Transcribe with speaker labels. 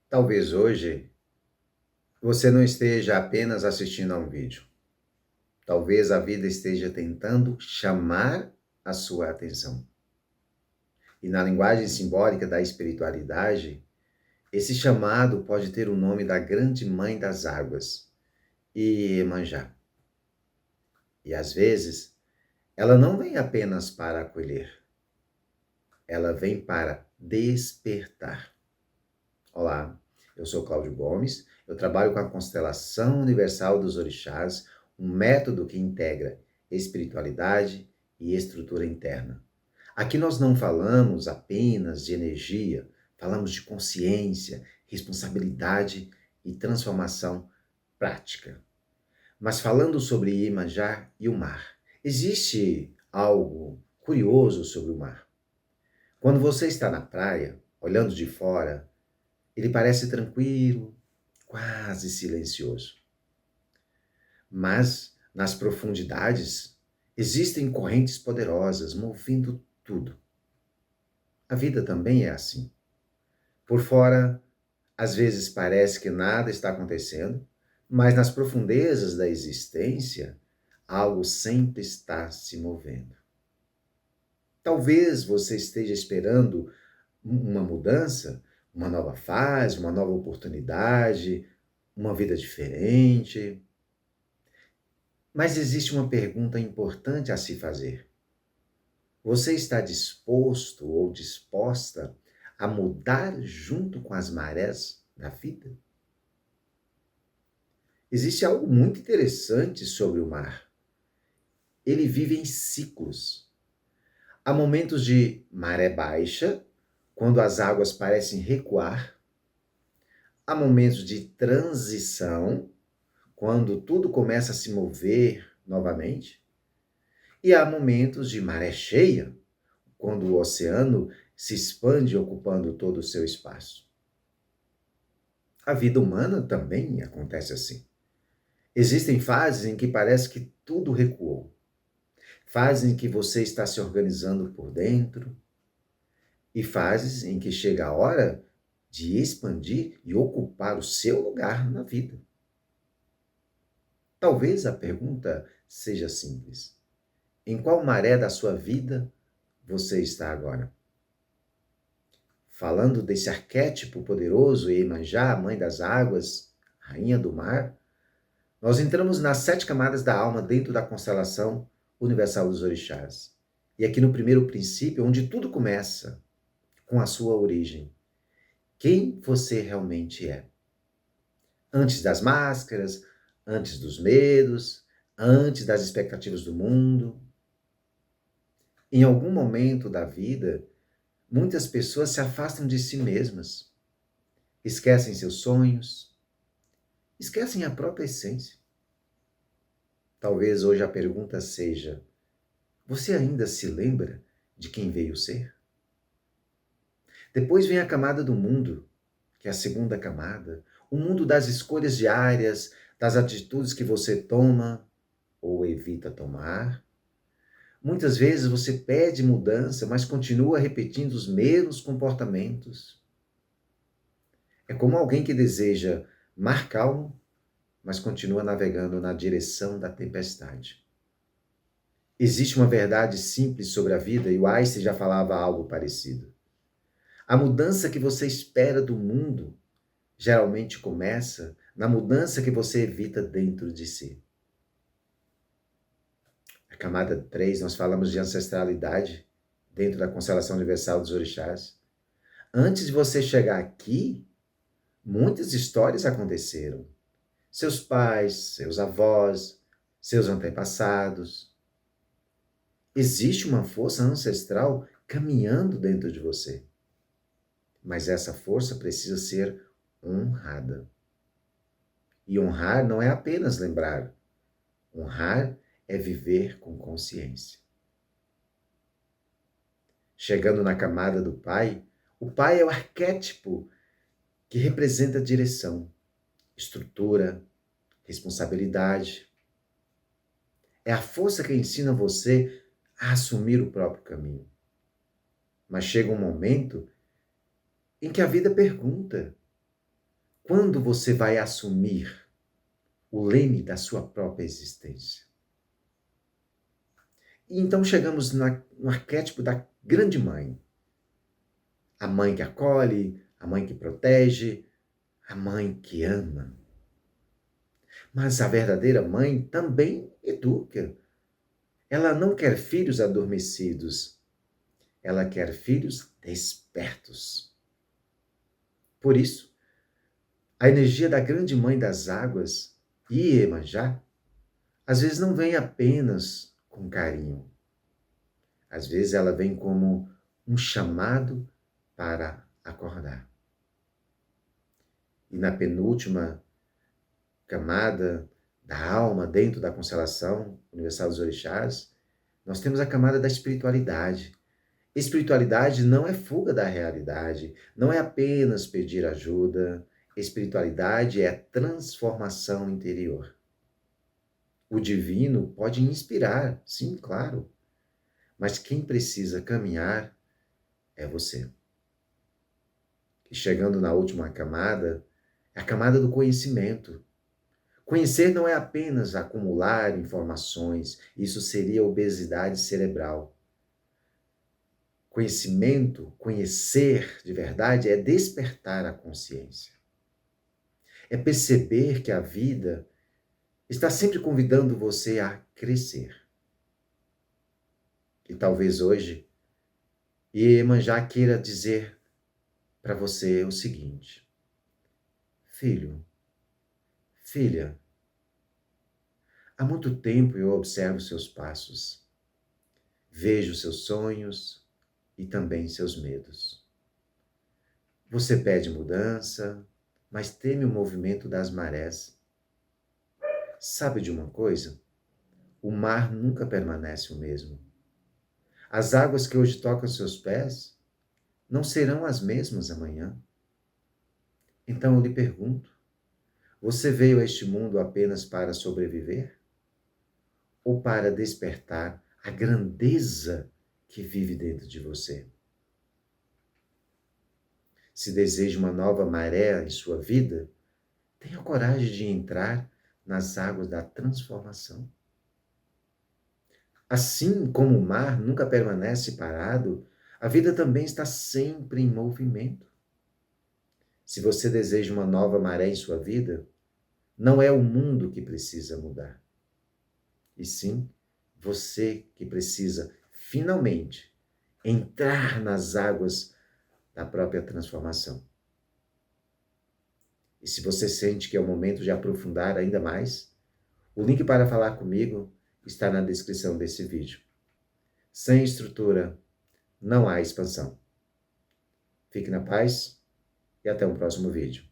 Speaker 1: Talvez hoje você não esteja apenas assistindo a um vídeo. Talvez a vida esteja tentando chamar a sua atenção. E na linguagem simbólica da espiritualidade, esse chamado pode ter o nome da grande mãe das águas, Iemanjá. E às vezes, ela não vem apenas para acolher, ela vem para despertar. Olá, eu sou Cláudio Gomes, eu trabalho com a constelação universal dos orixás, um método que integra espiritualidade e estrutura interna. Aqui nós não falamos apenas de energia, falamos de consciência, responsabilidade e transformação prática. Mas falando sobre Iemanjá e o mar, existe algo curioso sobre o mar. Quando você está na praia, olhando de fora, ele parece tranquilo, quase silencioso. Mas, nas profundidades, existem correntes poderosas movendo tudo. A vida também é assim. Por fora, às vezes parece que nada está acontecendo, mas nas profundezas da existência, algo sempre está se movendo. Talvez você esteja esperando uma mudança, uma nova fase, uma nova oportunidade, uma vida diferente. Mas existe uma pergunta importante a se fazer. Você está disposto ou disposta a mudar junto com as marés da vida? Existe algo muito interessante sobre o mar. Ele vive em ciclos. Há momentos de maré baixa, quando as águas parecem recuar. Há momentos de transição, quando tudo começa a se mover novamente. E há momentos de maré cheia, quando o oceano se expande ocupando todo o seu espaço. A vida humana também acontece assim. Existem fases em que parece que tudo recuou. Fases em que você está se organizando por dentro. E fases em que chega a hora de expandir e ocupar o seu lugar na vida. Talvez a pergunta seja simples. Em qual maré da sua vida você está agora? Falando desse arquétipo poderoso, Iemanjá, mãe das águas, rainha do mar, nós entramos nas 7 camadas da alma dentro da constelação universal dos orixás. E aqui no primeiro princípio, onde tudo começa, com a sua origem. Quem você realmente é. Antes das máscaras, antes dos medos, antes das expectativas do mundo. Em algum momento da vida, muitas pessoas se afastam de si mesmas, esquecem seus sonhos, esquecem a própria essência. Talvez hoje a pergunta seja: você ainda se lembra de quem veio ser? Depois vem a camada do mundo, que é a segunda camada, o mundo das escolhas diárias, das atitudes que você toma ou evita tomar. Muitas vezes você pede mudança, mas continua repetindo os mesmos comportamentos. É como alguém que deseja mar calmo, mas continua navegando na direção da tempestade. Existe uma verdade simples sobre a vida e o Einstein já falava algo parecido. A mudança que você espera do mundo geralmente começa na mudança que você evita dentro de si. A camada 3, nós falamos de ancestralidade dentro da constelação universal dos orixás. Antes de você chegar aqui, muitas histórias aconteceram. Seus pais, seus avós, seus antepassados. Existe uma força ancestral caminhando dentro de você. Mas essa força precisa ser honrada. E honrar não é apenas lembrar. Honrar é viver com consciência. Chegando na camada do pai, o pai é o arquétipo que representa direção, estrutura, responsabilidade. É a força que ensina você a assumir o próprio caminho. Mas chega um momento em que a vida pergunta: Quando você vai assumir o leme da sua própria existência? E então chegamos no arquétipo da grande mãe. A mãe que acolhe, a mãe que protege, a mãe que ama. Mas a verdadeira mãe também educa. Ela não quer filhos adormecidos, ela quer filhos despertos. Por isso, a energia da grande mãe das águas, Iemanjá, às vezes não vem apenas com carinho. Às vezes ela vem como um chamado para acordar. E na penúltima camada da alma, dentro da constelação universal dos orixás, nós temos a camada da espiritualidade. Espiritualidade não é fuga da realidade, não é apenas pedir ajuda. Espiritualidade é transformação interior. O divino pode inspirar, sim, claro, mas quem precisa caminhar é você. E chegando na última camada, é a camada do conhecimento. Conhecer não é apenas acumular informações, isso seria obesidade cerebral. Conhecimento, conhecer de verdade, é despertar a consciência. É perceber que a vida está sempre convidando você a crescer. E talvez hoje, Iemanjá queira dizer para você o seguinte: filho, filha, há muito tempo eu observo seus passos, vejo seus sonhos e também seus medos. Você pede mudança, mas teme o movimento das marés. Sabe de uma coisa? O mar nunca permanece o mesmo. As águas que hoje tocam seus pés não serão as mesmas amanhã. Então eu lhe pergunto: você veio a este mundo apenas para sobreviver? Ou para despertar a grandeza que vive dentro de você? Se deseja uma nova maré em sua vida, tenha coragem de entrar nas águas da transformação. Assim como o mar nunca permanece parado, a vida também está sempre em movimento. Se você deseja uma nova maré em sua vida, não é o mundo que precisa mudar, e sim você que precisa finalmente entrar nas águas da própria transformação. E se você sente que é o momento de aprofundar ainda mais, o link para falar comigo está na descrição desse vídeo. Sem estrutura, não há expansão. Fique na paz e até o próximo vídeo.